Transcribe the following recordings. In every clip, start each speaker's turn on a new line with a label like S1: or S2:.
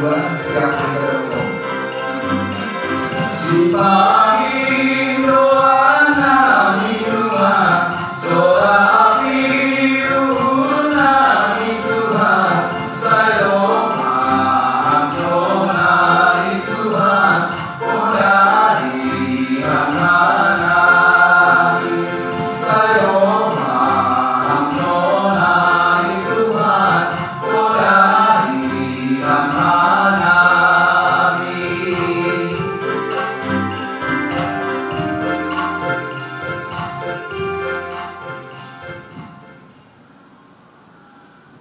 S1: dua, tiga, kita dong. Si pagi doa nami Tuhan, soal Tuhan nami Tuhan, saya sonari Tuhan, odari hanani, saya sonari Tuhan, odari hanani.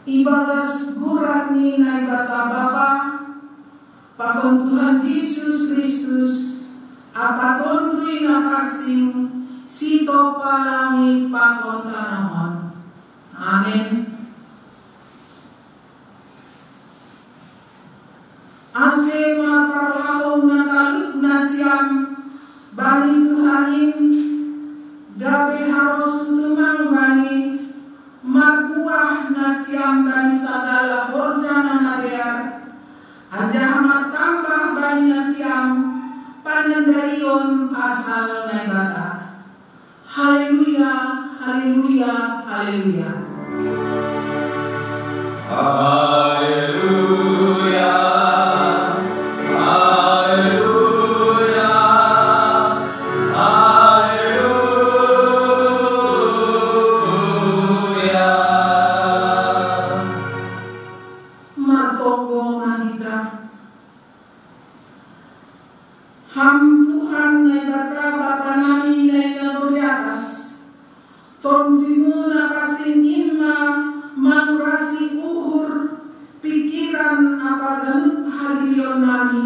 S2: Ibadah gurani na ibadah Bapa, Pakon Tuhan Yesus Kristus, apatondui na pasing, sito palangit pakon tanamon. Amen. Ase maparlaho na taluk na siyam, bani Tuhanin, gabi harus tumang bani, marbuah nasiam bani sagala horjana hariar, aja tambah bani nasiam panendayon asal naibata. Haleluya, haleluya, haleluya.
S1: Haleluya, haleluya, haleluya.
S2: Martonggo mahita. Ham Tuhan naibata Bapa nami naibata di atas. Tondimu napasin inma manurasi uhur pikiran apa ganuk hadirion nami.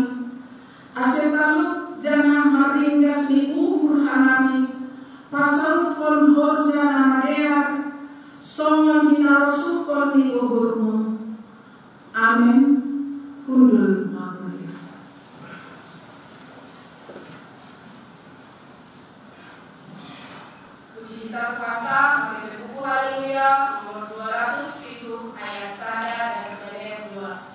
S2: Asetaluk janah maringgas ni uhur hanami. Pasaut kon horzana marear, songon hinarosukon ni uhurmu. Amin. Hundul makulia.
S3: Puji kita kepada oleh buku Haleluya nomor 207 ayat 1 dan sebagai 2.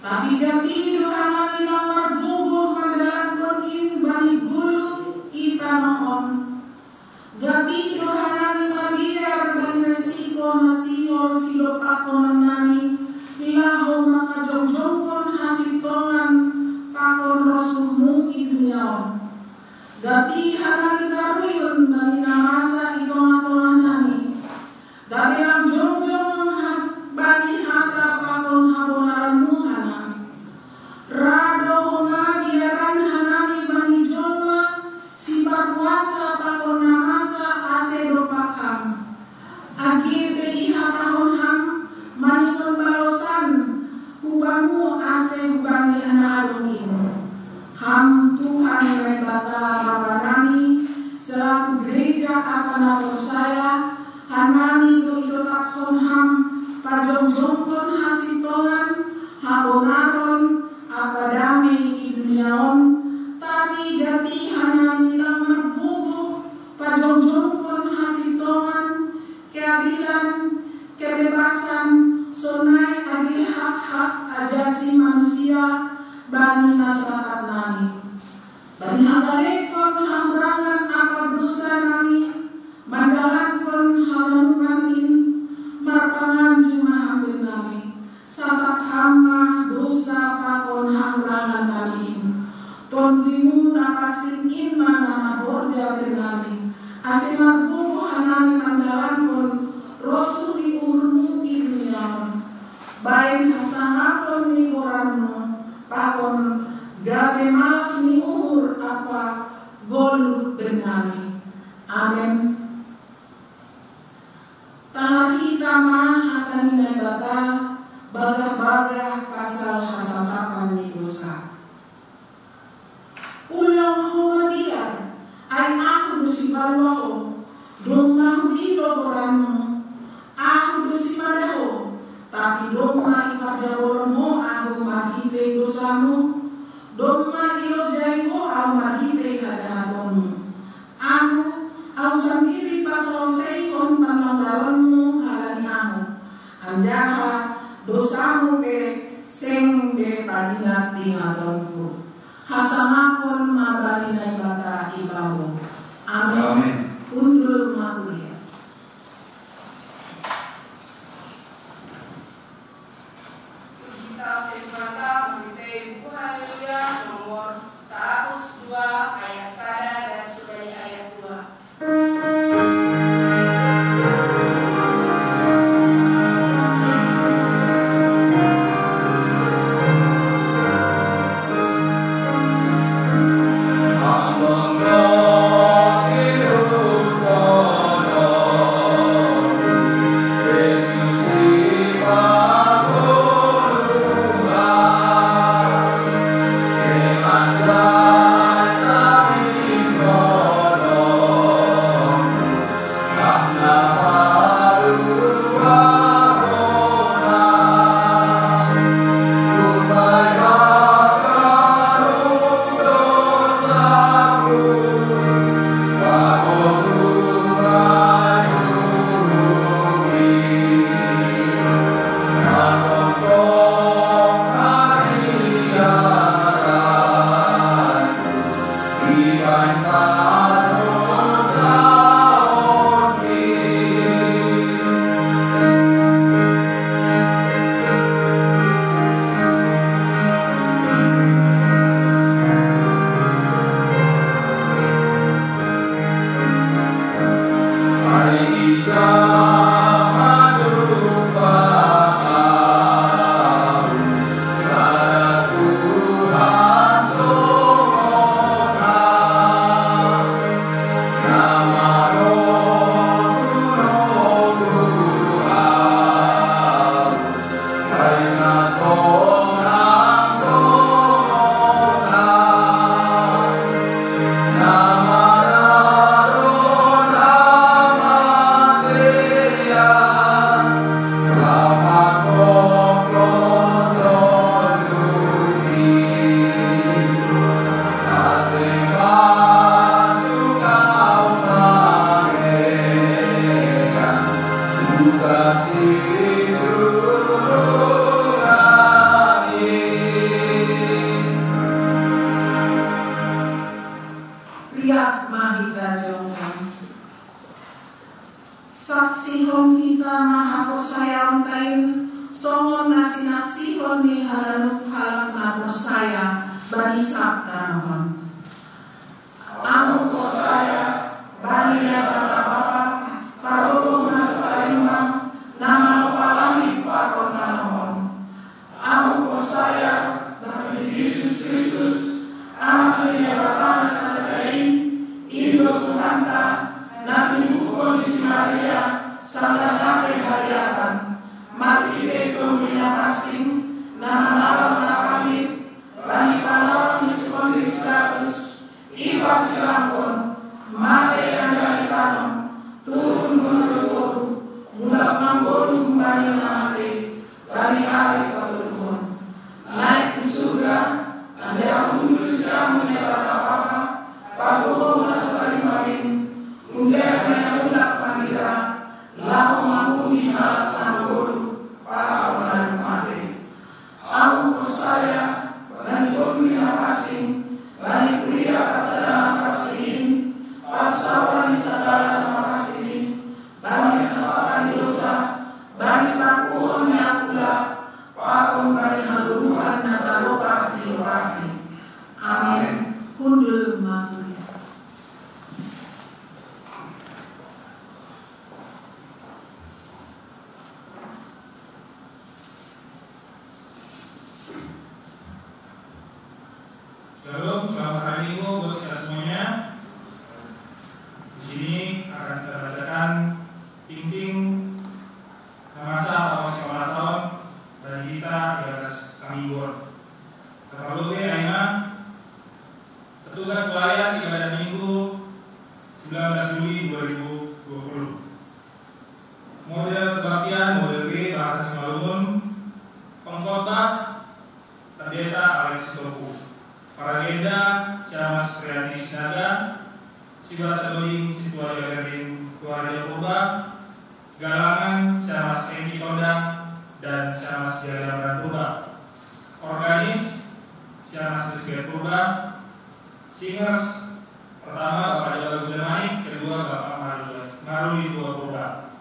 S2: Tapi gati dohana nilang marbubuh pandalan konin balik bulu itanoon. Gati dohana ni magiar dan resiko nasio silopakonan nami laho makajong-jongkon hasitongan pakon rosuhmu idunyaon. Gati hana ni karuyun bagi namasa itongan-tongan nami. Gati am jong-jongon bagi hata pakon habonaranmu hana. Rado homa biaran hanami bagi jolma si berkuasa pakon namasa asedo pakam. Agi beri hatahon ham manikon balosan hubamu ase hubangi anak adongin. Ham Tuhan lebata Bapa nami selaku gereja akan aku saya hanami do itotaphon ham pajong-jongkon hasitongan habonaron apadami idunyaon tapi gati hanami lang marbubuk pajong-jongkon hasitongan keadilan kebebasan sonai agi hak-hak ajasi manusia bagi masyarakat nami. Bani hagalekon hamurangan apa dosa nami mandalankon haganupanin marpangan cuma hampir nami sasak hama dosa pakon hamurangan nami tondimu napasingin mana borja benami asimar bubu hanami mandalankon rosu di urmu ilmiaon baik hasangapon ni koranmu pakon gabe malas ni uhur apa bolu benami. Amin. Tangan kita mah akan nebata baga-baga pasal hasasapan ni dosa. Ulang humadiar ay aku dusibalwao dong mahudilo koranmu aku dusimadaho tapi dong maipajabolonmo aku magite dosamu dong mailojai mo aku magite kajahatonmu aku sendiri pasolosei kon panlanggaranmu halani aku anjaha dosamu be seng be padingat dingatonku hasamapon mabalinay bata ibawo. Amin. Undul makuliah.
S3: Puji tafsir mata mengenai buku Haleluya nomor 102 ayat 1 dan sudah di ayat 2.
S1: Hamba
S2: Bani sabda nohon. Amo ko saya bani lebata bapa parogo nasalimang nama nopalami pakon nohon. Amo ko saya bani Yesus Kristus amo lebata nasalim indo Tuhanta nabi bukon di Maria sampai nabi hariatan mati itu mina asing nama lawan nakamit bani panon diskon status ibas lampon mate yang dari panon turun menurut mulak mambodum bani nahate bani hari paturun naik ke surga ada untuk siamu nebata apa pagogo nasakari marin unjaya yang mulak pangira lau mahuni halak mambodum paham dan mate aku percaya bani pembina asing bani pria pasaran kasihin pasaran sadara nama kasihin bani kasakan dosa bani pakuhon yakula pakon bani haluruhan nasalota diloraki amin kundul matuya.
S4: Shalom, selamat hari Minggu buat kita semuanya. Di sini akan kita bacakan Ting-ting Namasa atau sekolah tahun bagi kita di atas Kamingguan. Terlalu Aina, petugas pelayan ibadah Minggu 19 Juli 2020. Model kebaktian model B bahasa Simalungun, pengkhotbah Pendeta Alex Toku. Para legenda Syamas Triadi Sinaga, Sibasa Doding Situasi Garing Tuaria Purba, Galangan Syamas Endi Kondang dan Syamas Jaya Purba. Organis Syamas Rizky Purba. Singers pertama Bapak Jawa Guzemanik, kedua Bapak Maruli Tua Purba.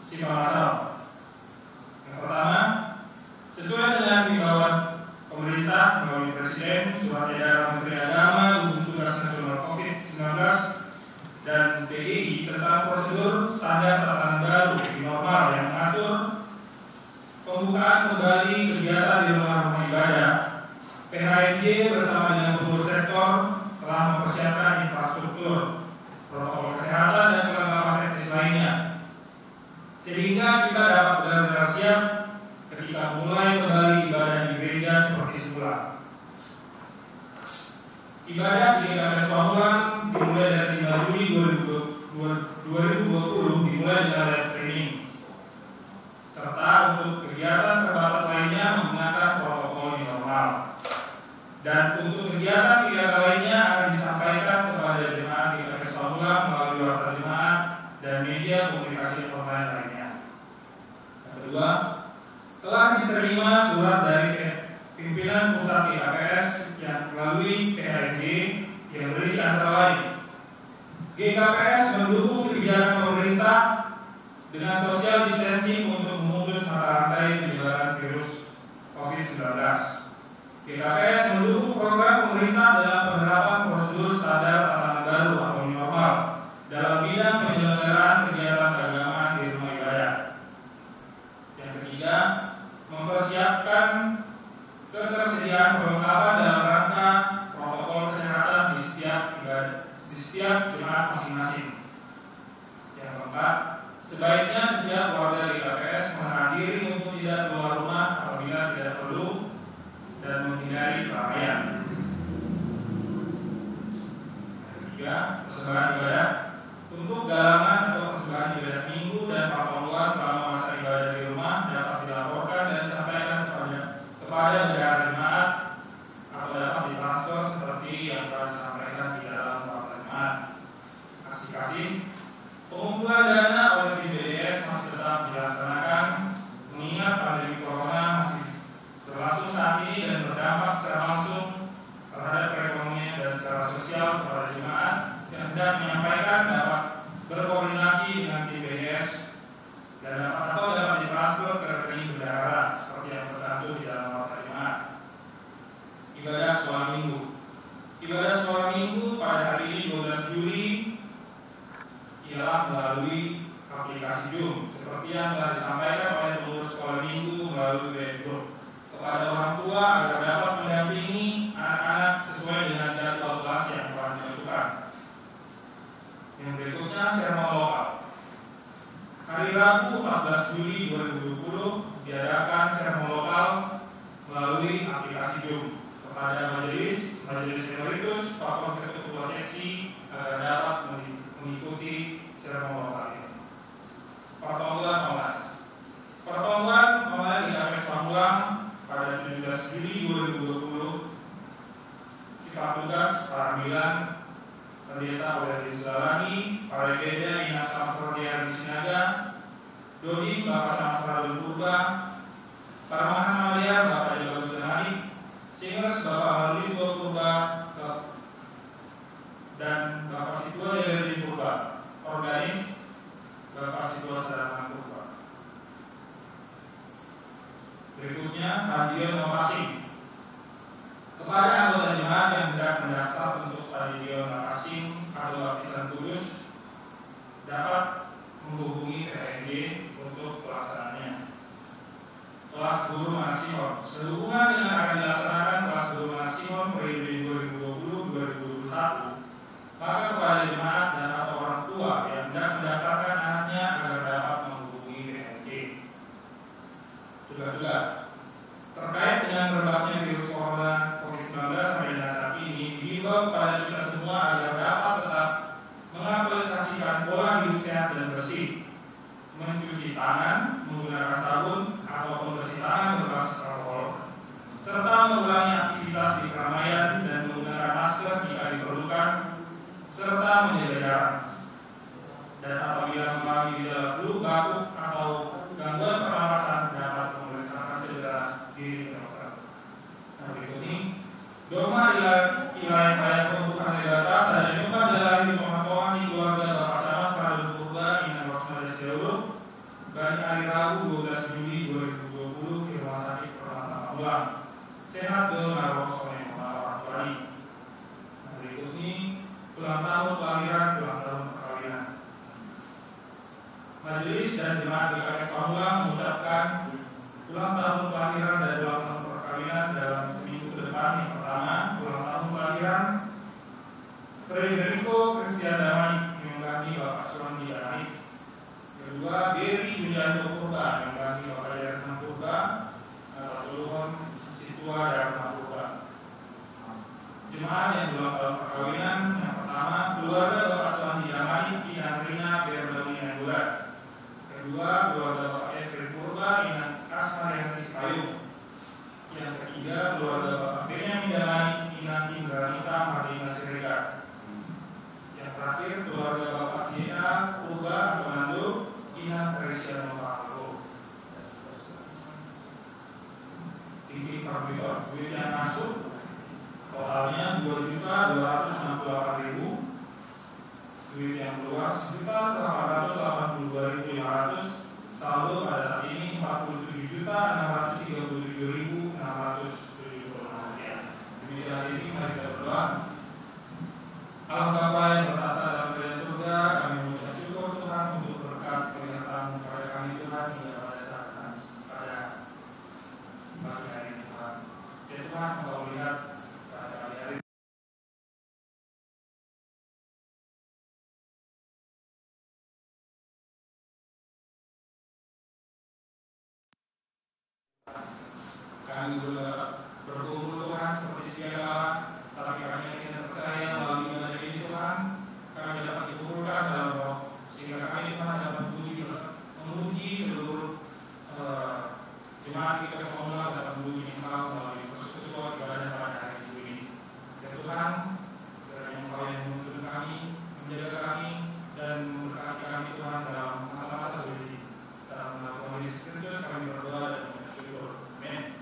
S4: Sifat asal. Yang pertama, sesuai dengan himbauan pemerintah melalui Presiden, Surat Edaran Menteri Agama, Gugus Tugas Nasional COVID-19 dan PGI tentang prosedur standar tatanan baru di normal yang mengatur pembukaan kembali kegiatan di rumah-rumah ibadah. PHMJ bersama dengan pengurus sektor telah mempersiapkan infrastruktur, protokol kesehatan dan kelengkapan teknis lainnya, sehingga kita dapat benar-benar siap ketika mulai kembali ibadah di gereja seperti semula. Ibadah di GKPS Pamulang dimulai dari 5 Juli 2020 dimulai dengan live streaming, serta untuk kegiatan terbatas lainnya menggunakan protokol yang normal. Dan untuk kegiatan-kegiatan lainnya akan disampaikan kepada jemaat GKPS Pamulang melalui warta jemaat dan media komunikasi online lainnya. Yang kedua, telah diterima surat dari pimpinan pusat GKPS yang melalui PHMJ yang berisi antara lain: GKPS mendukung kebijakan pemerintah dengan social distancing untuk memutus mata rantai penyebaran virus COVID-19. GKPS mendukung program pemerintah dalam penerapan prosedur standar tatanan baru atau new normal dalam bidang penyelenggaraan kegiatan keagamaan di rumah ibadah. Yang ketiga, mempersiapkan ketersediaan perlengkapan dalam rangka protokol kesehatan di setiap jemaat masing-masing. Yang keempat, sebaiknya setiap warga GKPS menahan diri untuk tidak keluar rumah apabila tidak perlu dan menghindari keramaian. Yang ketiga, persembahan ibadah untuk galangan atau persembahan ibadah minggu dan papaluan selama masa ibadah di rumah dapat dilaporkan dan disampaikan kepada bendahara jemaat atau dapat ditransfer seperti yang telah disampaikan di dalam warta jemaat. Kasih pengumpulan dana oleh PJDS masih tetap dilaksanakan mengingat pandemi corona masih berlangsung saat ini dan berdampak secara langsung terhadap perekonomian dan secara sosial kepada jemaat yang hendak menyampaikan dapat berkoordinasi dengan tim PJDS dan dapat ditransfer ke rekening bendahara seperti yang tercantum di dalam warta jemaat. Kasidium kepada majelis minoritas, Pak Ketua Seksi agar dapat mengikuti seremoni ini. Pertemuan online di KPS Pamulang pada 17 Juli 2020. Sikap tugas para pimpinan Pendeta oleh Rizalani, para Gereja Inak Samsrodian di Sinaga, Dodi Bapak Samsradun Purba, para Mahamaliar Bapak Jawa Senari, Singers Bapak Marulito Purba, dan Bapak Situa Jawa Purba, Organis Bapak Situa Sadaman Purba. Berikutnya panggilan lokasi kepada anggota jemaat yang hendak mendaftar untuk stadion Makassing atau Baptisan Kudus dapat menghubungi PNG untuk pelaksanaannya. Kelas guru maksimum sehubungan dengan akan dilaksanakan kelas guru maksimum periode 2020-2021, maka kepada jemaat dan atau orang tua yang hendak mendaftarkan anaknya agar dapat menghubungi PNG. Juga terkait dengan merebaknya virus corona COVID-19 sampai dengan saat ini, dihimbau kepada kita semua agar dapat tetap mengaplikasikan pola hidup sehat dan bersih, mencuci tangan menggunakan sabun ataupun bersih tangan berbasis alkohol, serta mengurangi aktivitas di keramaian dan menggunakan masker jika diperlukan, serta menjaga jarak. Dan apabila mengalami gejala flu, batuk atau gangguan pernapasan dapat memeriksakan segera diri ke dokter. Nah, berikut ini Doma Ilahi Raya Pembukaan Legatas dan nyoba dalam pemantauan di keluarga Bapak Camat Sradun Purba Inan Rosmada Cidauro dari hari Rabu 12 Juli 2020 di Rumah Sakit Permata Pamulang. Sehat Dona Rosmada orang tuani. Nah, berikut ini ulang tahun kelahiran, ulang tahun perkawinan. Majelis dan jemaat GKS Pamulang mengucapkan ulang tahun kelahiran dan ulang tahun perkawinan dalam seminggu ke depan. Yang pertama, ulang tahun kelahiran Frederico Christian Damai yang mengganti Bapak Suwandi Arif. Kedua, Beri Junjanto Purba yang mengganti Bapak Jarman Purba atau Luhon Situa Jarman Purba. Jemaat yang ulang tahun perkawinan yang pertama, keluarga Bapak Suwandi Damai Inan Rina Berdauni Anggura. Kedua, keluarga Bapak Efri Purba Inan Kasmarianti Payung. Yang ketiga, keluarga Bapak Benyamin Damai Inan Indranita Marlina Siregar. Yang terakhir, keluarga Bapak J.A. Purba Komando Inan Teresiano Pahago. Ini perbicaraan duit yang masuk totalnya 2.268.000, duit yang keluar sekitar 882.500. Saldo pada saat ini 47.637.670 rupiah. Demikian ini mari kita berdoa. Allah Bapa yang bertata dalam kerajaan surga, kami mengucap syukur Tuhan untuk berkat penyertaan kepada kami Tuhan hingga pada saat pada pagi hari ini Tuhan. Ya Tuhan, Engkau lihat pada pagi hari kami berkumpul Tuhan seperti sedia kala, tapi kami ingin percaya melalui ibadah ini Tuhan, kami dapat dikumpulkan dalam roh, sehingga kami Tuhan dapat memuji seluruh jemaat kita semua dapat memuji Engkau melalui persekutuan ibadah pada hari ini. Ya Tuhan, kiranya Engkau yang menuntun kami, menjaga kami, dan memberkati kami Tuhan dalam masa-masa sulit. Dalam nama Tuhan Yesus Kristus kami berdoa dan mengucap syukur. Amin.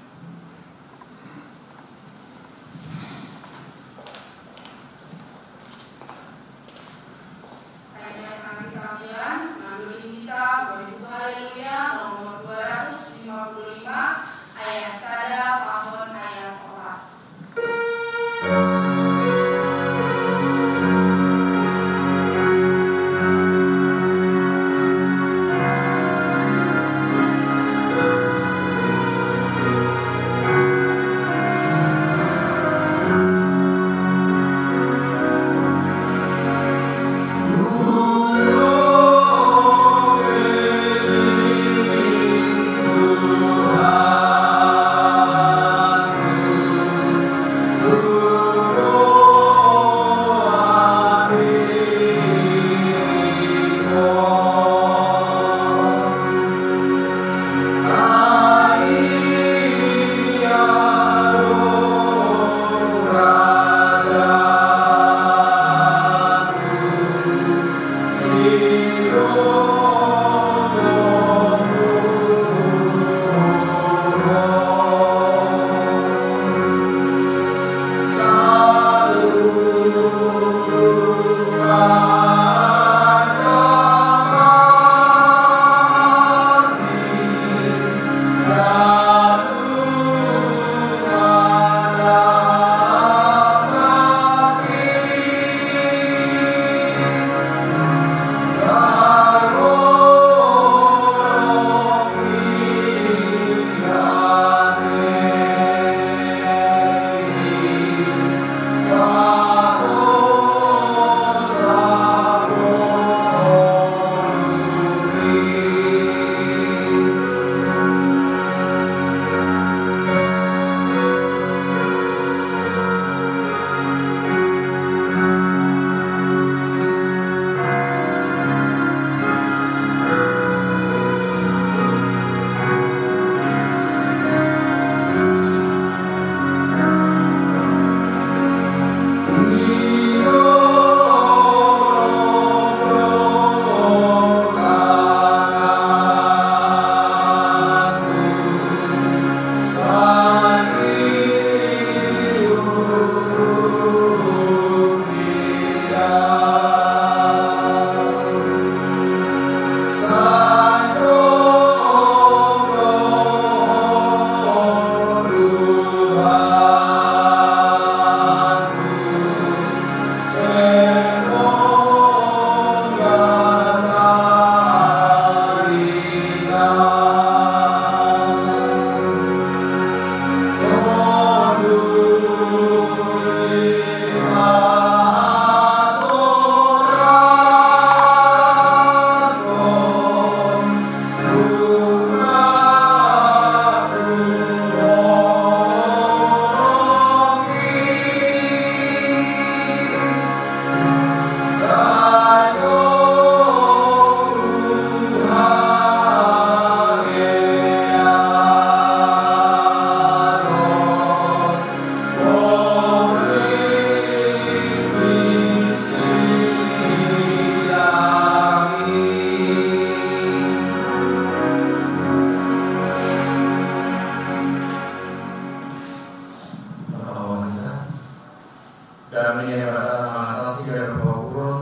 S1: dan menyene batana mengatasi dari beberapa urun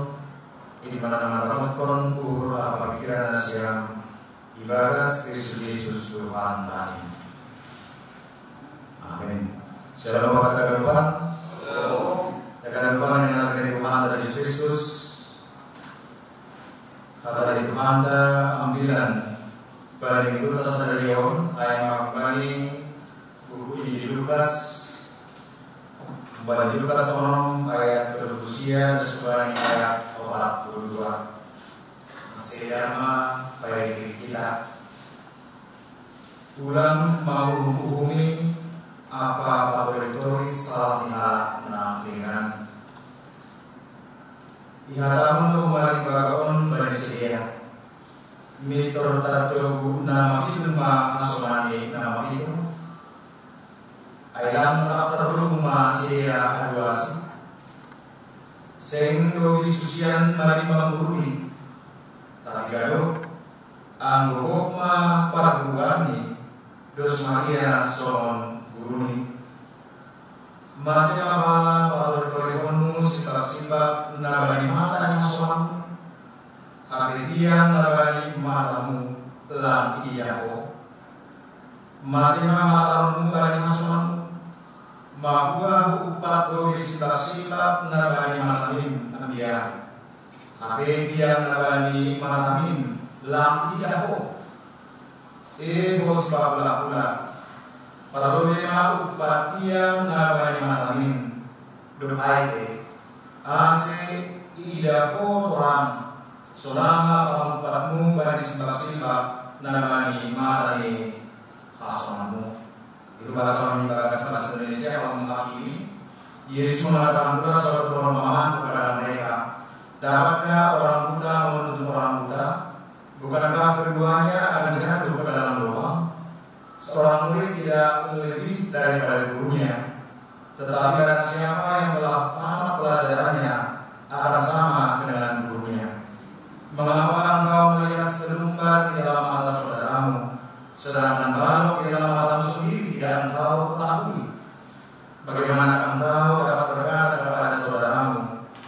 S1: ini mana nama ramut pun urun apa pikiran siang ibadah Kristus Yesus Tuhan kami. Amin. Shalom katakan Tuhan. Katakan Tuhan yang nanti Tuhan dari Yesus Kristus. Kata dari Tuhan ambilan balik itu atas dari Yon ayat kembali buku ini di Lukas kembali di Lukas 6 ayat 20 dan sebanyak ayat 42 masih lama pada diri kita ulang mau menghubungi apa retoris salah tinggal penampilan ihatamun lu mali bagaon bani sedia mitor tartogu nama itu ma asomani nama itu ayam terlalu masih aduasi seng lo diskusian mari banguruni tapi kalau anggo ma para gurani dos makia son guruni masih apa para koreponu sifat nabani mata yang soan hari tiang nabani matamu lang iyaho masih matamu bani soan mahua upat do sifat nabani matamin ambia ape tiang nabani matamin lang iyaho bos babla pula para lema upatia nabani matamin doai ase ida orang selama pamupatmu bani sifat nabani matani hasonamu itu bahasa Indonesia orang menghakimi Yesus mengatakan pula suatu perumpamaan kepada mereka dapatkah orang buta menuntut orang buta bukankah keduanya akan jatuh ke dalam lubang seorang murid tidak lebih daripada gurunya tetapi barang siapa yang telah tamat pelajarannya akan sama dengan gurunya mengapa engkau melihat selumbar di dalam mata saudaramu sedangkan balok di dalam matamu sendiri tidak engkau ketahui bagaimana engkau dapat berkata kepada saudaramu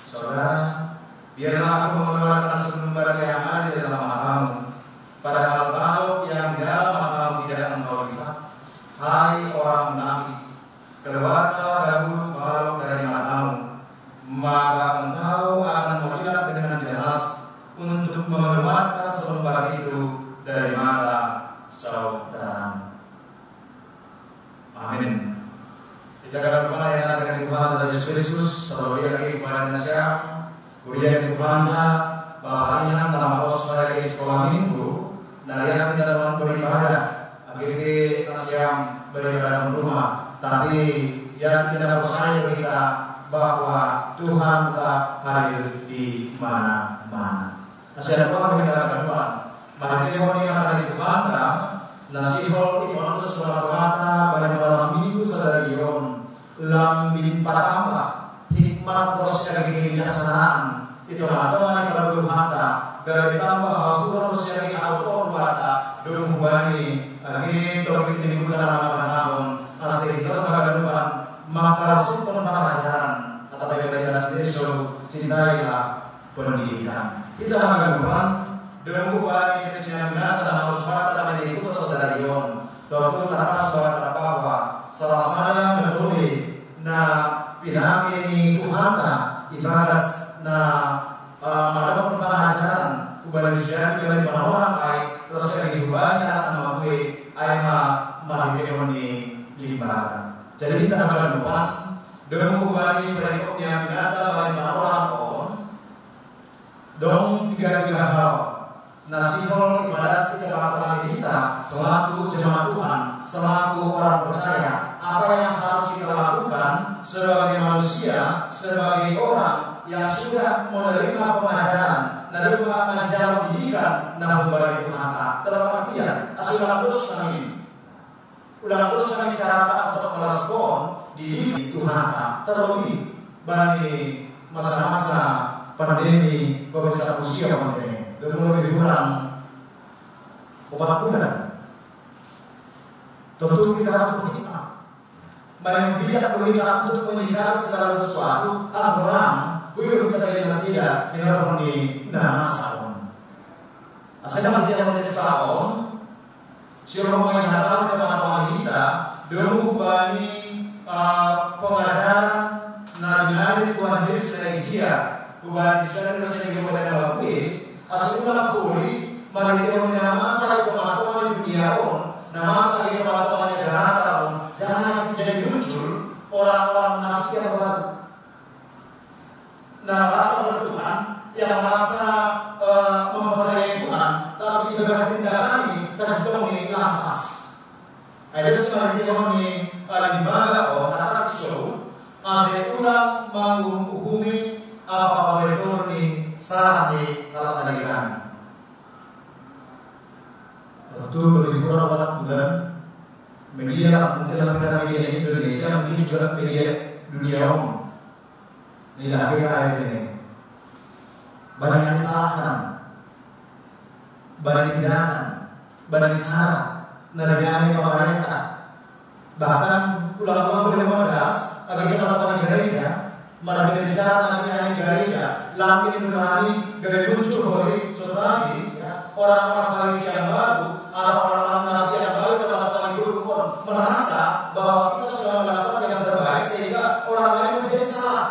S1: saudara biarlah aku mengeluarkan selumbar yang ada di dalam matamu padahal balok yang di dalam matamu tidak engkau lihat hai orang munafik keluarlah dahulu balok dari matamu maka engkau akan melihat dengan jelas untuk mengeluarkan selumbar itu dari mata saudara. Amin. Kita akan kembali dengan Tuhan dan Yesus Kristus. Selalu dia lagi kepada Indonesia. Kuliah di Tuhan bahwa ini nama saya di sekolah minggu dan dia minta teman beribadah. Akhirnya nasiam beribadah di rumah. Tapi yang kita percaya kita bahwa Tuhan tetap hadir di mana-mana. Nasihat Tuhan kita Tuhan. Mari kita yang di Tuhan nasihol iman itu sebuah kata pada malam minggu sedarion lambin patama hikmat proses kebijaksanaan itu atau hanya pada bermata dari tambah aku proses auto kata dulu bani lagi topik ini bukan nama penahun asal kita menghadapan maka rasul pun pelajaran tetapi bagi sendiri cintailah pendidikan itu menghadapan dengan bani itu cinta dan harus pada menjadi putra saudarion Tuhan tanpa suara bahwa salah sana menetuli na pinami ni Tuhan ibadah na melakukan pengajaran ubah di orang ay terus lagi banyak nama gue ay mahirun ni limbaga jadi kita akan depan dengan bani berikutnya binata bani orang on dong tiga hal nasihol ibadah kepada kita selaku jemaat Tuhan, selaku orang percaya, apa yang harus kita lakukan sebagai manusia, sebagai orang yang sudah menerima pengajaran, dan pengajaran pendidikan dan kembali Tuhan. Dalam artian, asuhan terus kami, udah terus kami cara untuk merespon di Tuhan. Terlebih bagi masa-masa pandemi beberapa usia pandemi. Dan lebih kurang 4 bulan. Tentu kita harus berhikmat Banyak bijak berita untuk menyikapi segala sesuatu. Abraham, boleh kita lihat hasilnya. Ini orang ini nama salon. Asal dia menjadi salon. Siapa yang datang ke teman-teman kita, dulu bani pengajaran Nabi Tuhan Yesus dari dia, bukan disana sebagai model bapak. Asal dalam kuli, mari kita menama saya teman-teman di dunia on, nama saya teman-teman di Jakarta on. Jangan jadi muncul orang-orang munafik yang baru. Nah, rasa bertuhan yang merasa mempercayai Tuhan, tapi bebas tindakan ini saya sudah memiliki lampas. Ada sesuatu yang memiliki lembaga atau kata sesuatu, masih ulang menghubungi apa betul ini salah di dalam pendidikan. Tentu lebih kurang banget bukan media, mungkin dalam kata media Indonesia, mungkin juga media dunia umum. Ini akhir-akhir ini banyak yang disalahkan, banyak tindakan, banyak cara, nabi-nabi pemerintah. Bahkan ulama-ulama 15 agar kita melakukan gereja, malah bicara nabi-nabi gereja, langit nurani dari muncul dari tetapi orang-orang Farisi yang baru atau orang-orang nabi yang baru teman-teman guru pun merasa bahwa kita sudah melakukan yang terbaik sehingga orang lain menjadi salah.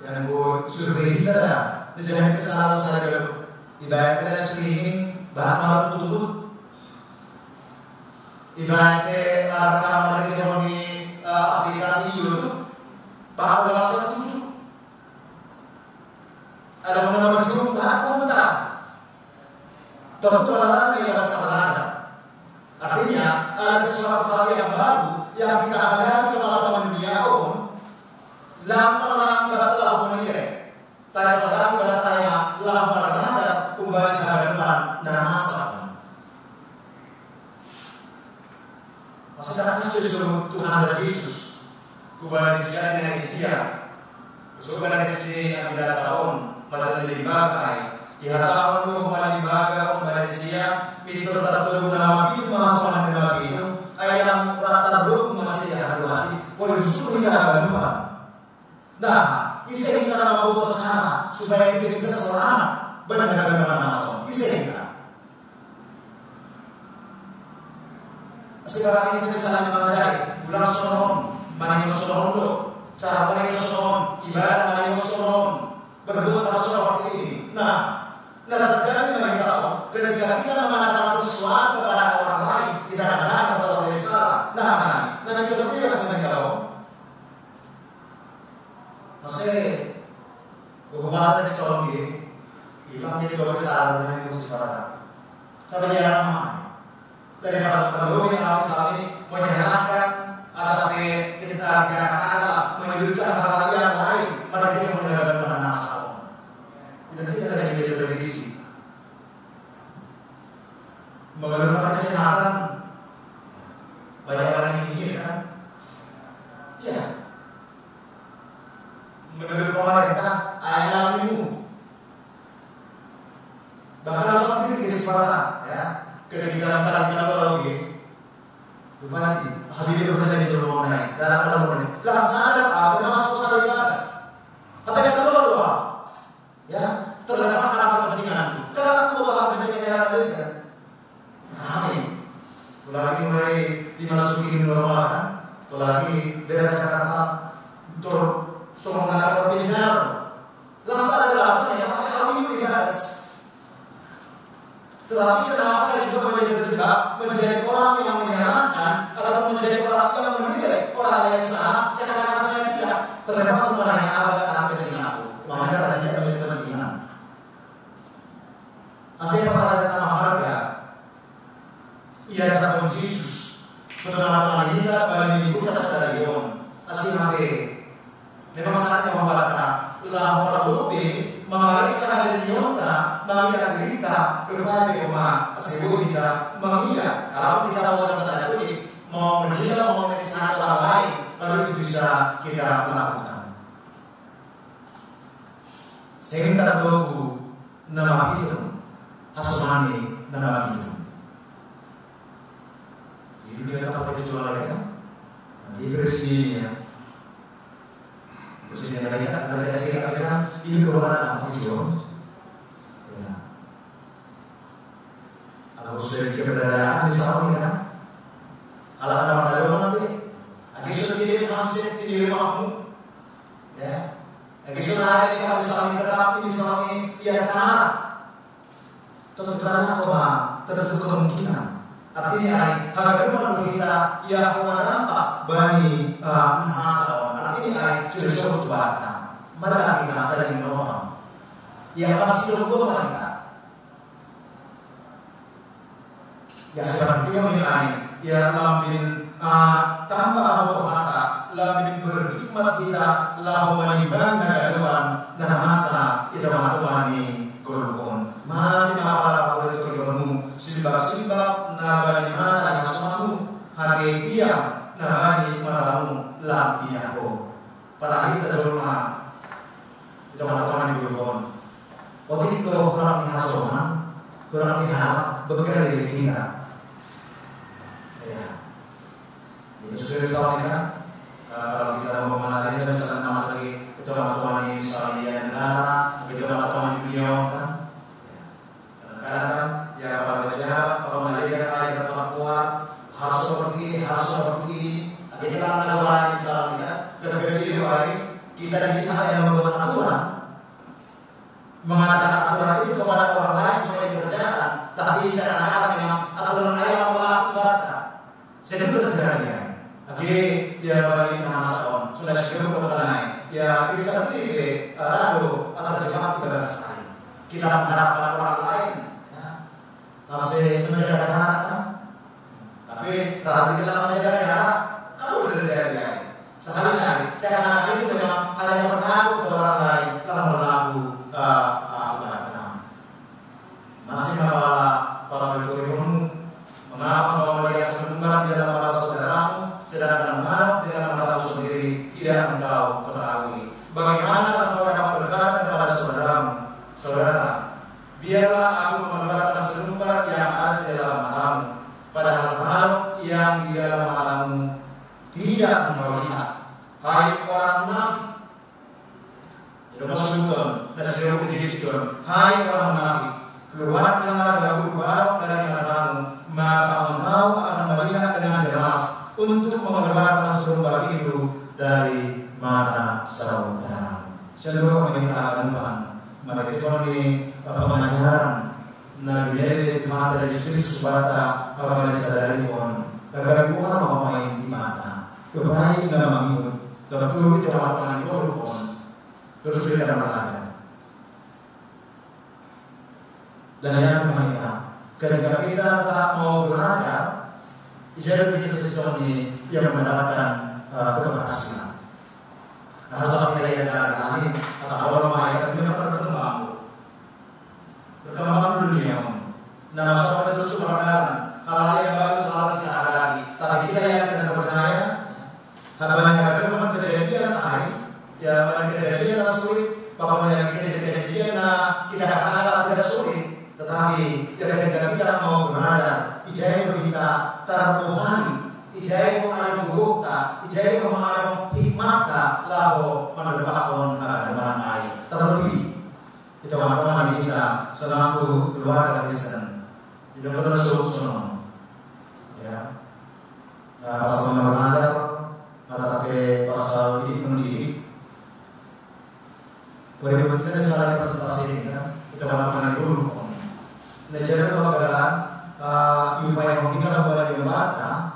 S1: Yang survei kita dah, jangan kesalahan salah dulu. Ibarat kita streaming bahan malam tutup. Ibarat rekaman kita di aplikasi YouTube bahan dalam 1.7. Ada nomor bahan komentar. Tentu orang yang berkata artinya ada sesuatu hal yang baru yang kita hadapi teman-teman dunia umum. Lampan kita telah menilai. Tanya kita tanya lampan raja kembali ke hadapan dan masa. Maksudnya kita disebut Tuhan dan Yesus. Kembali di sana dengan dia. Sudah ada kecil yang beda tahun pada lembaga. 3 tahun itu kembali lembaga kembali dia. Ini tetap nama itu masuk dengan lembaga itu. Ayat yang rata dulu masih ada masih. Boleh justru dia ada lupa. Nah, isi kita nama butuh cara supaya kita bisa selamat benar-benar langsung. Isi kita. Sekarang ini kita saling mengajari. Ulang sonon, mana sonon dulu. Cara mana sonon, ibadah mana sonon. Berbuat harus seperti ini. Nah terjadi bagi kita ketika kita mengatakan sesuatu kepada orang lain, kita akan kepada orang yang salah. Nah kita punya kesenangan kita. Maksudnya, bahasa di colong ini, hilang jadi dua kesalahan dengan yang khusus pada. Tapi dia ramai. Dari perlu yang harus saling menyalahkan, tapi kita katakan menyudutkan hal-hal yang lain pada kita menjaga mana masalah. Kita dari media televisi, mengenai kesehatan, banyak orang yang ingin kan, ya. Menurut pemerintah, ayam minum. Bahkan harus ambil kesempatan, ya. Ketika misalnya kita lagi, berarti habis itu kita dicoba naik, dalam tahun ini. Langsung ada apa? Termasuk sekali atas. Tapi kita keluar doa, ya. Terlepas apa kepentingan. Kalau aku akan berbicara dengan dia, ramai. Lagi mulai dimasuki normal kan, lagi daerah Jakarta untuk semua mengenal penjara. Langsung ada apa yang kami dibahas. Tetapi kenapa saya juga menjadi orang yang menyalahkan atau menjadi orang yang menilai orang lain salah? Saya katakan saya tidak. Terlepas sebenarnya apa kepentingan aku. Makanya ada tidak menjadi kepentingan. Asal pada nama harga. Ia adalah Yesus. Pertama kita bagi kita stadion. Asal HP. Memang saatnya membaca lahor lebih mengalihkan dari nyota mengalihkan kita berbagai rumah asal kita mengira kalau kita mau bertanya mau menilai mau mengisahkan orang lain lalu itu bisa kita lakukan sehingga terlalu nama itu asmani nama itu ini kita perlu jual lagi kan Di versi ini ya. Versi yang kita kasih kan ini kebenaran apa John? Ya. Aku sudah keberadaan di sana kan. Kalau ada orang nanti, akhirnya sendiri konsep di rumahmu, ya. Akhirnya sudah kamu misalnya tetap misalnya ya cara, tentu tertutup kemungkinan. Artinya harga rumah kita ya nampak bani masalah. Artinya sudah disebut bata. Mereka kita saling menolong. Ya pasti lupa kita. Ya seperti yang ini. Ya lambin tambah apa mata lambin berhikmat kita lahu menimbang kehidupan dan masa itu matumani kurukun masih apa pada itu yomu simbak nabani mata nasumu hari dia nabani malamu lambi aku pada akhir kita cuma itu matumani kurukun waktu itu orang dihasoman orang dihalak bekerja di kita. Itu sudah disampaikan kalau kita mau mengenali misalnya nama lagi itu teman-teman yang misalnya negara, itu teman-teman di dunia kan, kadang-kadang ya para pejabat, para manajer ayat bertuan kuat harus seperti ini, Akhirnya kita akan melakukan misalnya ketika baik kita bisa yang membuat aturan, mengatakan aturan itu kepada orang lain supaya dikerjakan, tapi seakan-akan memang aturan lain yang melakukan. Saya itu terjadi. Oke, dia balik nama soal sudah sebelum berkenai. Ya bisa sendiri, lalu akan terjawab ke bahasa lain. Kita mengharapkan orang lain, masih menjaga jarak kan? Tapi saat kita menjaga jarak, kamu sudah terjadi. Sebenarnya, saya akan itu memang hanya berlaku ke orang lain, kalau berlaku masih para berikutmu mengapa kau melihat sebentar di dalam mata saudaramu, sedangkan maaf di dalam matamu sendiri tidak engkau ketahui. Bagaimana engkau dapat berkata kepada saudaramu, saudara, biarlah aku menebarkan selembar yang ada di dalam matamu, padahal makhluk yang di dalam matamu tidak engkau lihat. Hai orang munafik, itu maksudnya nasihat itu. Hai orang munafik, keluarkanlah daun balok dari matamu, maka engkau akan melihat dengan jelas untuk mengeluarkan selembar itu dari mata saudara. Cenderung memintakan Tuhan. Mari kita ini pengajaran Nabi dari Tuhan dari Yesus Subhanahu apabila sadari pun agar Tuhan memain di mata. Kebaik dalam mengikut. Tertulis di teman-teman itu pun terus kita belajar. Dan yang kita ketika kita tak mau belajar, jadi kita sesuatu yang mendapatkan keberhasilan. Nah, kalau kita lihat cara ini, atau orang lain kan kita berkembang di dunia. Nah, sampai terus berjalan, hal-hal yang baru selalu kita ada lagi. Tapi kita yang kita percaya, banyak teman kejadian ya banyak kejadian sulit, apabila yang kejadian kita katakan tidak sulit. Tetapi ketika kita mau belajar, ijai kita terbuhani, ijai mengalami bukta, ijai mengalami hikmata, lalu mendebarkan kebenaran air. Terlebih itu teman-teman kita selaku keluarga Kristen, tidak perlu senang, ya. Pasal mengajar, tetapi pasal ini mendidik. Berikutnya salah presentasi ini kan, kita teman-teman dulu. Jadi kebetulan upaya kita kembali membaca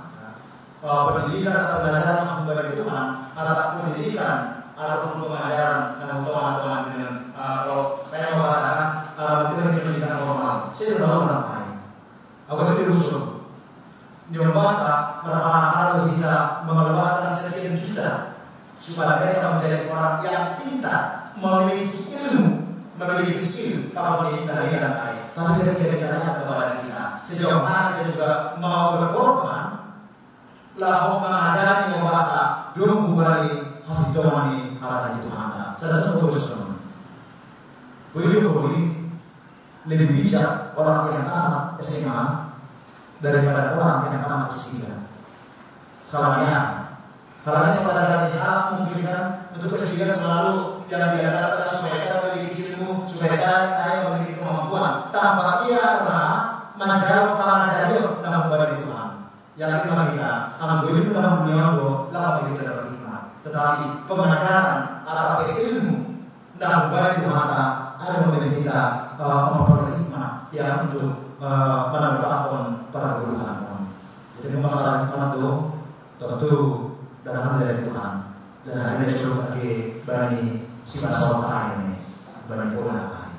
S1: pendidikan atau pelajaran kembali Tuhan atau pendidikan atau pengajaran dan teman-teman dengan kalau saya mengatakan itu pendidikan formal saya sudah tahu namanya aku tidak usul membaca berapa hal kita mengeluarkan sekian juta supaya mereka menjadi orang yang pintar memiliki ilmu memiliki skill kalau mendidikan air. Tapi ketika kepada kita sejauh mana kita juga mau berkorban lalu mengajari membaca dulu kembali hasil domani harta Tuhan. Saya contoh bersama. Begitu lebih bijak orang yang tamat SMA daripada orang yang tamat S3. Salahnya Karena pelajaran ini anak mungkin kan untuk kesehatan selalu yang diantara adalah supaya saya memiliki ilmu, supaya saya memiliki kemampuan. Tanpa ia menjawab pengajar dia dalam memberi Tuhan. Yang kelima kita, alhamdulillah dalam dunia Allah, lama kita dapat hikmah. Tetapi pengajaran atau ilmu dalam memberi Tuhan ada memiliki kita memperoleh hikmah yang untuk menambahkan para guru anak. Jadi masalah hikmah itu tentu datang dari Tuhan. Dan hanya disuruh lagi bani sifat sawah ini, bani pola lain.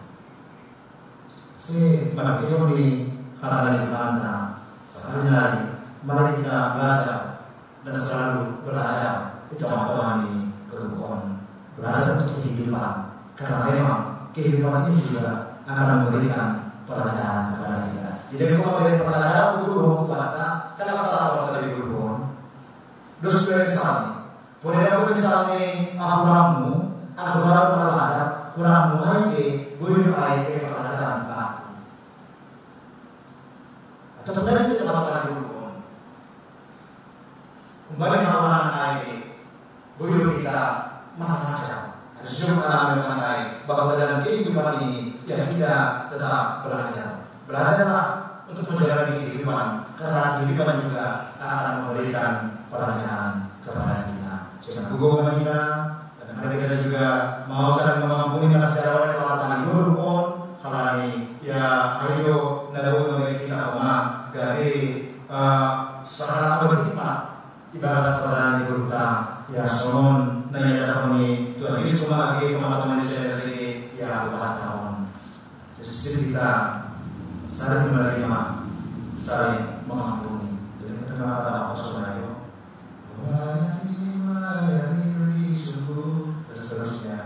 S1: Si bagi ini hal dari Tuhan. Sekali lagi, mari kita belajar dan selalu belajar. Itu apa ini kerukuan belajar untuk kehidupan. Karena memang kehidupan ini juga akan memberikan pelajaran kepada kita. Jadi kalau ada pelajaran untuk guru kuat, kenapa salah dari guru? Dosa misalnya. Boleh aku misalnya aku kurang belajar, kurang mulai gue air pelajaran aku. Atau sebenarnya itu tetap dulu. Kembali ke orang air, gue kita mengajar. Harus mengajar air bahwa dalam kehidupan ini ya kita tetap belajar. Belajarlah untuk menjalani kehidupan, karena kehidupan juga akan memberikan pelajaran kepada kita. Jangan gugur kita, dan mari kita juga mau saling mengampuni atas jalan yang telah tadi guru pun hal ini ya ayo nalar untuk kita rumah dari secara berhikmat ibarat seperti guru kita ya sonon nanya tahun ini Tuhan Yesus cuma lagi teman-teman Yesus ya 4 tahun. Jadi kita saling menerima, saling mengampuni. Jadi kita kenal kata Apostol melayani lebih sungguh dan seterusnya.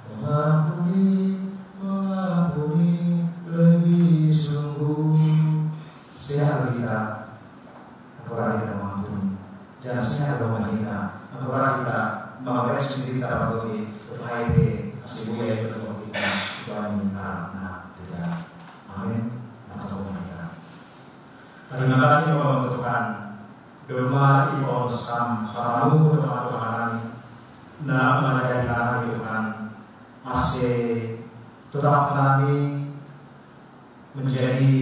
S1: Mengampuni lebih sungguh. Sehat kita, apabila kita mengampuni. Jangan sehat bahwa kita, apabila kita mengampuni sendiri kita bagi berbaik asli budaya itu untuk kita bani anak tidak. Amin. Terima kasih Bapak Tuhan. Doma ibu sesam haramu Tuhan kami. Nak mengajar kami Tuhan. Masih tetap kami menjadi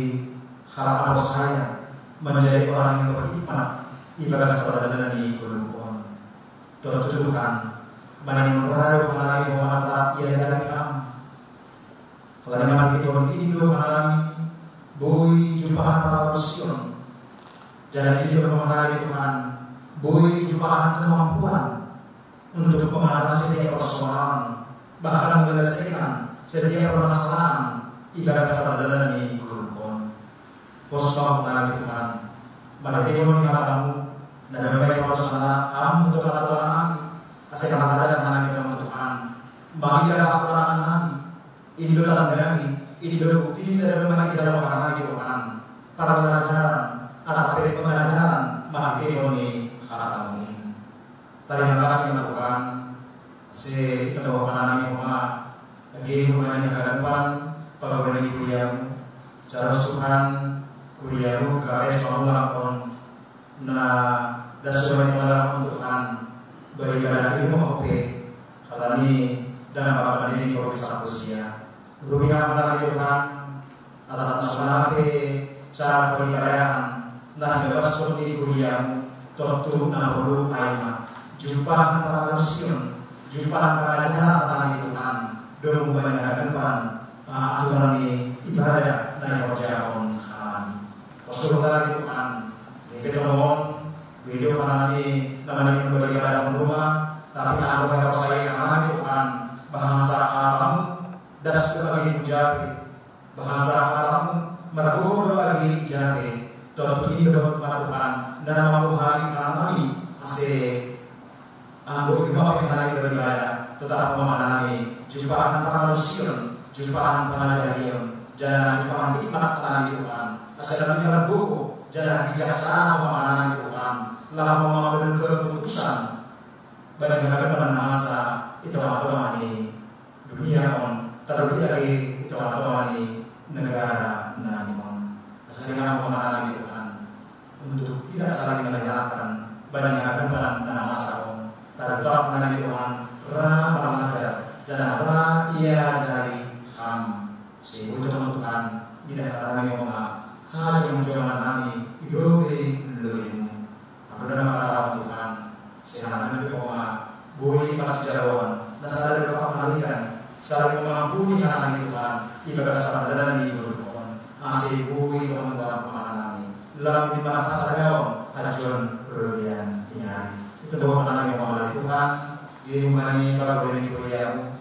S1: harapan saya, menjadi orang yang berhikmat. Ibarat seperti dari Tuhan. Tuhan, mana yang merayu kami mengatap ia jadi kami. Kalau memang Tuhan ini kami. Boy jumpahan manusia dan itu mengenai Tuhan. Boy jumpahan kemampuan untuk mengatasi setiap persoalan, bahkan menyelesaikan setiap permasalahan ibarat saudara ini berhubung. Posisi mengenai Tuhan. Pada Tuhan yang katamu dan membaik persoalan kamu untuk Tuhan kami. Asal mengajar mengenai Tuhan. Bagi orang kami ini datang kami. Ini berbukti dari berbagai jalan karena Tuhan. Para pelajaran, anak pengajaran, maka ini harapan. Terima kasih Tuhan. Si ketua kami lagi mengenai kehidupan para beri kuliah, cara Tuhan kuliahmu kaya selalu lakon. Nah, dan semuanya untuk Tuhan beribadah ilmu oke. Kalau ini dalam bapak ini kalau bisa usia. Rupiah mengalami Tuhan atas nasional cara peribadahan nah bebas seperti kuliahmu tortu nampuru aima jumpahan para manusia jumpahan para acara tentang Tuhan dorong membanyakan Tuhan aturan ini ibadah dan perjalanan kami postur lagi Tuhan kita ngomong video kami namanya beribadah rumah tapi aku yang saya kami Tuhan bahasa kamu dan sebagai jari bahasa kamu meragukan lagi jari tentu ini dapat melakukan dan mampu hari kami masih anggur lima pengenai beribadah tetap memahami jumpahan para manusia jumpahan pengajarian jangan jumpahan hikmat tanah Tuhan asal kami berbuku jangan bijaksana memahami Tuhan lah mengambil keputusan bagaimana pada masa itu ini dunia on terlebih lagi itu apa ini negara nanimon sehingga memahami Tuhan untuk tidak saling menyalahkan banyak hadapan dan masa dan tetap menangi Tuhan ra mengajar dan ra ia cari sehingga Tuhan tidak kami oma hajung-jungan kami yobe lemu apabila mengatakan Tuhan sehingga oma boi pas jawaban dan sadar kepamalikan saling mengampuni anak Tuhan ibadah sahabat dan berdoa masih bui teman-teman kami dalam dimana kasarnya ajuan berlebihan hari itu doa kami mengalami Tuhan dimani para boleh dipercaya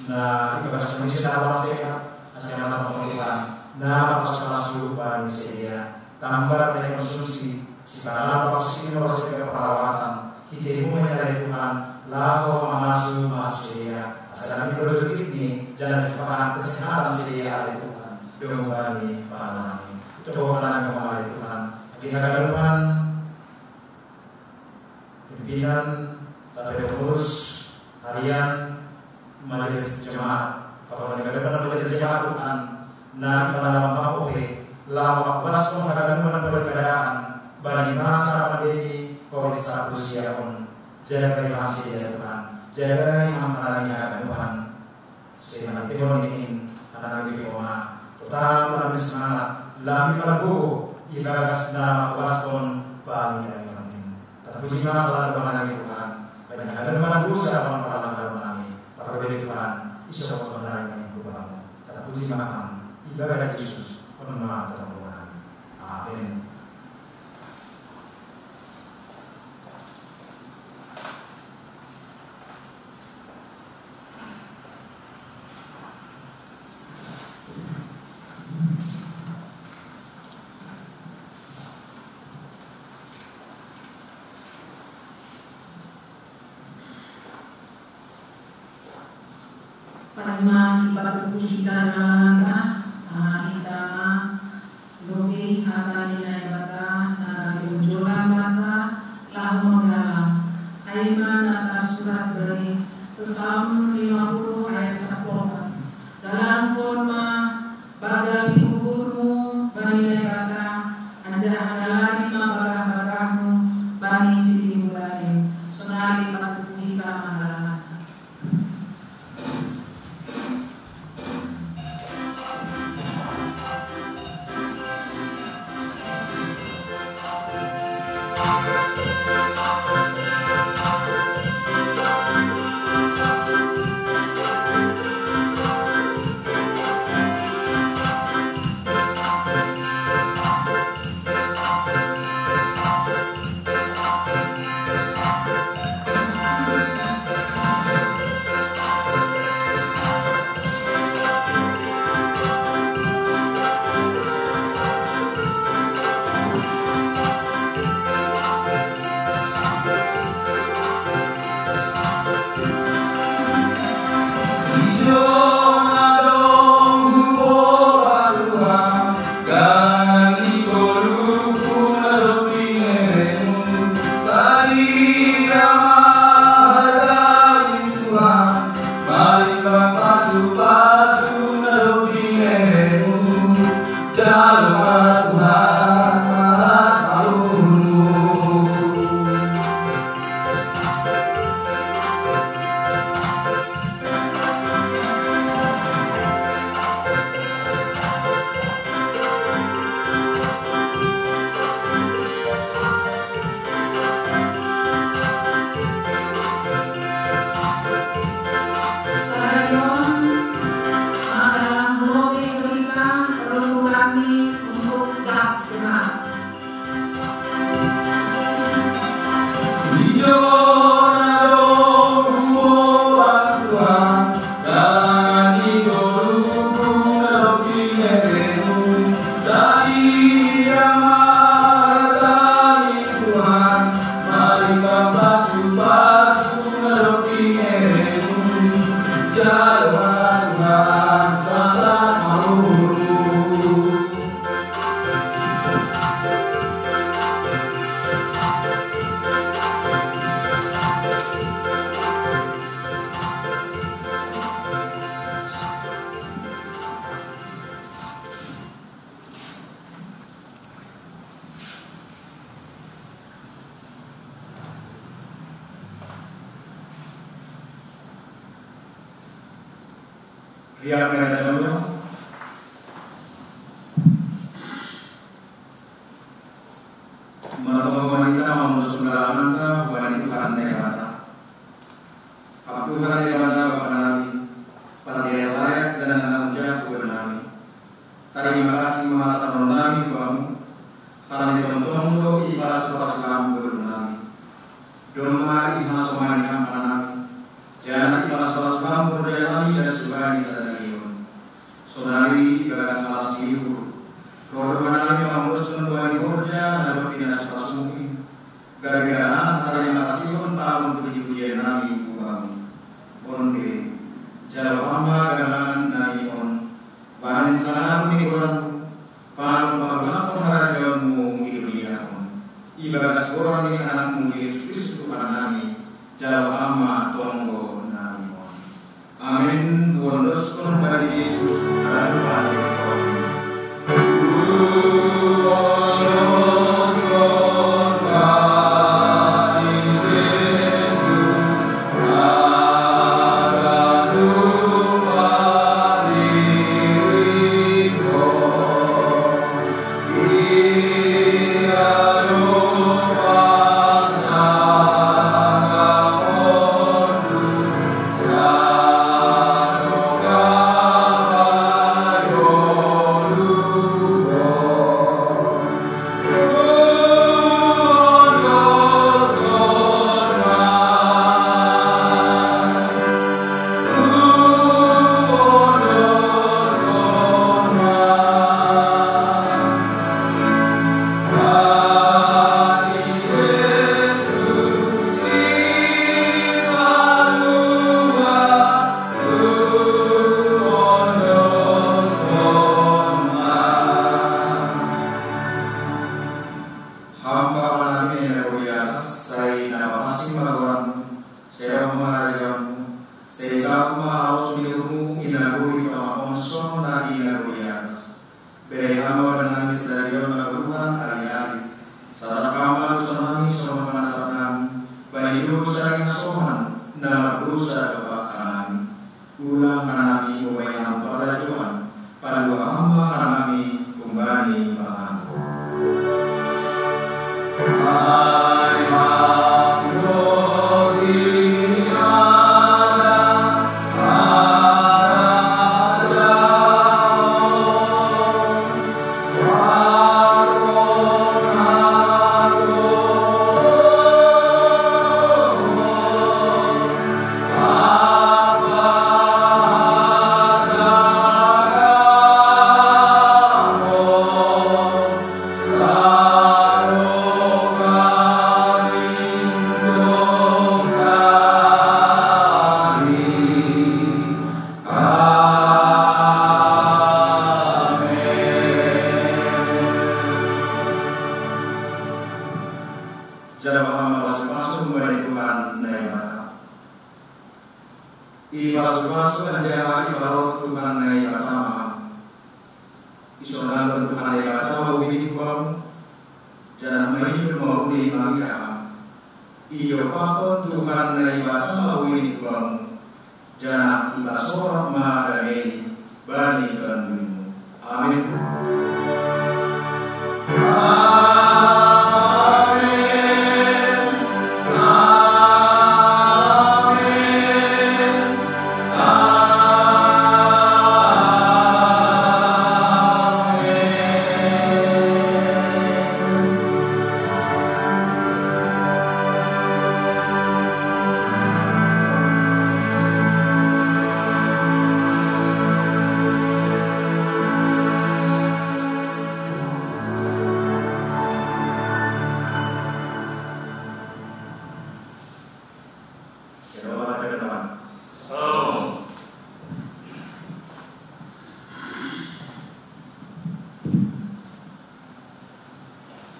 S1: nah ibadah semuanya secara sehat asal Tuhan nah pasu bani sedia tambah dari konsumsi segala posisi proses perawatan kita menyadari Tuhan lalu masuk sedia asal kami berdoa ini jangan cuma kesehatan sedia dari Tuhan dengan bani para kami itu doa kami mengalami Tuhan di hadapan pimpinan tata pengurus harian majelis jemaat para negara majelis jemaat Tuhan nah pada lama oke lama pas menghadapan perbedaan bagi masa pandemi COVID-19 pun jaga yang ya Tuhan jaga yang mengalami Tuhan sehingga Tuhan ingin anak di rumah tetap dalam semangat lami pada buku ibadah nama kuat pun bagi puji nama telah mengenai Tuhan banyak ada dengan berusaha mengenai kami para beri Tuhan insya Allah mengenai kepadamu kata puji nama ibadah Yesus mengenai Tuhan amin.
S2: Panima ipatuku kita nalanganta kita lobi hatani na ibata na diunjulan bata lahu menggalang aiman atas surat dari Kesam 50 ayat 10 dalam forma bagal dikuburmu bani nebata anja hanalani mabarah-barahmu bani sidi mulai sonali patuku kita mangalanganta.
S1: Ria Penda Jojo, Martomo kita memutus pengalaman bukan Tuhan Negara. Aku Tuhan Negara Bapak Nabi, pada dia layak dan anak muda Tuhan Nabi. Terima kasih mata Nabi kamu, karena di teman-teman ibadah surat Tuhan Nabi. Doma ihna somani kampan Nabi, jangan ibadah surat berjaya Nabi dan subhani sadarion. Saudari ibadah salah siur. Roh Nabi memutuskan bahwa diurja dan berpindah surat mungkin. Gara-gara anak ada yang makasihon tahun puji-pujian Nabi kami. Onde, jauh ama galangan Nabi on. Bahan sana ini orang, bahan pengalaman rajamu di dunia on. Ibadah seorang ini anakmu Yesus Kristus Tuhan Nabi. Jauh ama tonggo Nabi on. Amin. Tuhan teruskan pada Yesus dan Tuhan on.